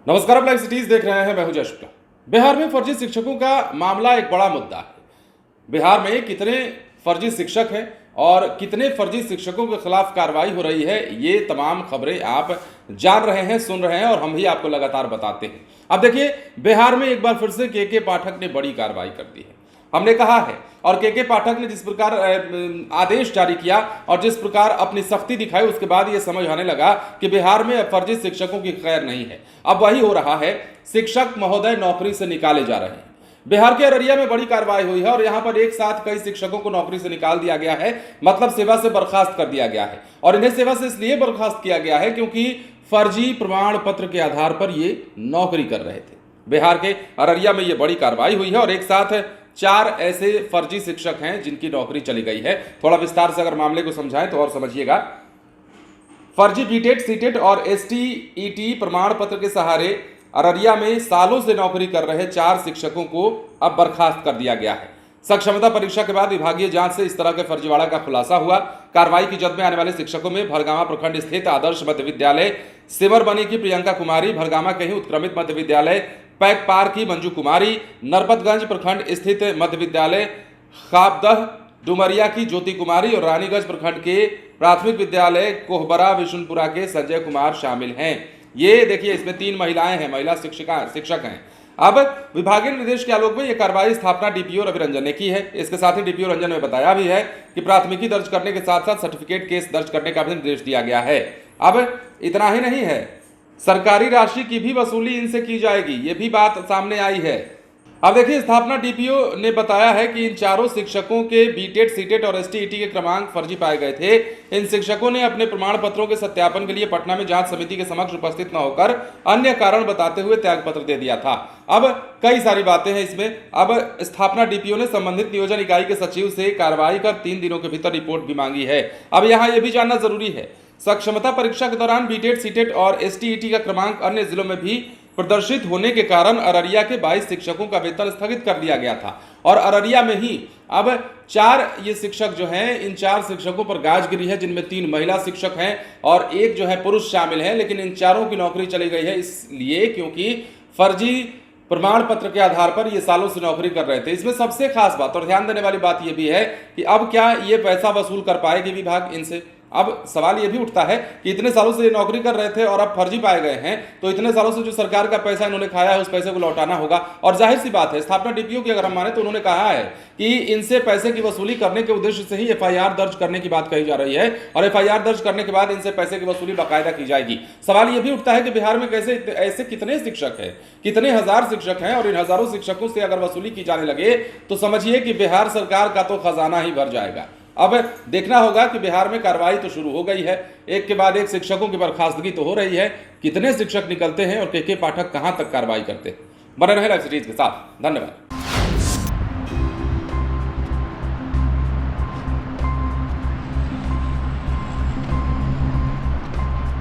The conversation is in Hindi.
नमस्कार, आप लाइव सिटीज देख रहे हैं। मैं हूं जय शुक्ला। बिहार में फर्जी शिक्षकों का मामला एक बड़ा मुद्दा है। बिहार में कितने फर्जी शिक्षक हैं और कितने फर्जी शिक्षकों के खिलाफ कार्रवाई हो रही है, ये तमाम खबरें आप जान रहे हैं, सुन रहे हैं और हम भी आपको लगातार बताते हैं। अब देखिए, बिहार में एक बार फिर से के पाठक ने बड़ी कार्रवाई कर दी है। हमने कहा है और के पाठक ने जिस प्रकार आदेश जारी किया और जिस प्रकार अपनी सख्ती दिखाई, उसके बाद यह समझ आने लगा कि बिहार में फर्जी शिक्षकों की खैर नहीं है। अब वही हो रहा है, शिक्षक महोदय नौकरी से निकाले जा रहे हैं। बिहार के अररिया में बड़ी कार्रवाई हुई है और यहां पर एक साथ कई शिक्षकों को नौकरी से निकाल दिया गया है, मतलब सेवा से बर्खास्त कर दिया गया है। और इन्हें सेवा से इसलिए बर्खास्त किया गया है क्योंकि फर्जी प्रमाण पत्र के आधार पर ये नौकरी कर रहे थे। बिहार के अररिया में ये बड़ी कार्रवाई हुई है और एक साथ 4 ऐसे फर्जी शिक्षक हैं जिनकी नौकरी चली गई है। थोड़ा विस्तार से अगर मामले को समझाएं तो और समझिएगा। फर्जी बीटेट, सीटेट और एसटीईटी प्रमाण पत्र के सहारे अररिया में सालों से नौकरी कर रहे 4 शिक्षकों को अब बर्खास्त कर दिया गया है। सक्षमता परीक्षा के बाद विभागीय जांच से इस तरह के फर्जीवाड़ा का खुलासा हुआ। कार्रवाई की जद में आने वाले शिक्षकों में भरगामा प्रखंड स्थित आदर्श मध्य विद्यालय सिमर बनी की प्रियंका कुमारी, भरगामा के ही उत्क्रमित मध्य विद्यालय पैक पार की मंजू कुमारी, नरपतगंज प्रखंड स्थित मध्य विद्यालय खाबदह डुमरिया की ज्योति कुमारी और रानीगंज प्रखंड के प्राथमिक विद्यालय कोहबरा विशुनपुरा के संजय कुमार शामिल हैं। ये देखिए, इसमें 3 महिलाएं हैं, महिला शिक्षक हैं। अब विभागीय निर्देश के आलोक में यह कार्रवाई स्थापना डीपीओ रवि रंजन ने की है। इसके साथ ही डीपीओ रंजन ने बताया भी है कि प्राथमिकी दर्ज करने के साथ साथ सर्टिफिकेट केस दर्ज करने का भी निर्देश दिया गया है। अब इतना ही नहीं है, सरकारी राशि की भी वसूली इनसे की जाएगी, ये भी बात सामने आई है। अब देखिए, स्थापना डीपीओ ने बताया है कि इन 4 शिक्षकों के बीटेट, सीटेट और एसटीईटी के क्रमांक फर्जी पाए गए थे। इन शिक्षकों ने अपने प्रमाण पत्रों के सत्यापन के लिए पटना में जांच समिति के समक्ष उपस्थित न होकर अन्य कारण बताते हुए त्यागपत्र दे दिया था। अब कई सारी बातें हैं इसमें। अब स्थापना डीपीओ ने संबंधित नियोजन इकाई के सचिव से कार्रवाई कर 3 दिनों के भीतर रिपोर्ट भी मांगी है। अब यहाँ यह भी जानना जरूरी है, सक्षमता परीक्षा के दौरान बीटेट, सीटेट और एसटीईटी का क्रमांक अन्य जिलों में भी प्रदर्शित होने के कारण अररिया के 22 शिक्षकों का वेतन स्थगित कर दिया गया था। और अररिया में ही अब 4 ये शिक्षक जो हैं, इन 4 शिक्षकों पर गाज गिरी है, जिनमें 3 महिला शिक्षक हैं और एक जो है पुरुष शामिल है। लेकिन इन 4 की नौकरी चली गई है इसलिए क्योंकि फर्जी प्रमाण पत्र के आधार पर ये सालों से नौकरी कर रहे थे। इसमें सबसे खास बात और ध्यान देने वाली बात यह भी है कि अब क्या ये पैसा वसूल कर पाएगी विभाग इनसे। अब सवाल यह भी उठता है कि इतने सालों से ये नौकरी कर रहे थे और अब फर्जी पाए गए हैं, तो इतने सालों से जो सरकार का पैसा इन्होंने खाया है उस पैसे को लौटाना होगा। और जाहिर सी बात है, स्थापना डीपीओ की अगर हम माने तो उन्होंने कहा है कि इनसे पैसे की वसूली करने के उद्देश्य से ही एफआईआर दर्ज करने की बात कही जा रही है और एफआईआर दर्ज करने के बाद इनसे पैसे की वसूली बाकायदा की जाएगी। सवाल यह भी उठता है कि बिहार में कैसे ऐसे कितने शिक्षक हैं, कितने हजार शिक्षक हैं और इन हजारों शिक्षकों से अगर वसूली की जाने लगे तो समझिए कि बिहार सरकार का तो खजाना ही भर जाएगा। अब देखना होगा कि बिहार में कार्रवाई तो शुरू हो गई है, एक के बाद एक शिक्षकों की बर्खास्तगी तो हो रही है। कितने शिक्षक निकलते हैं और के पाठक कहां तक कार्रवाई करते हैं। बने रहे लाइव सिटीज के साथ। धन्यवाद।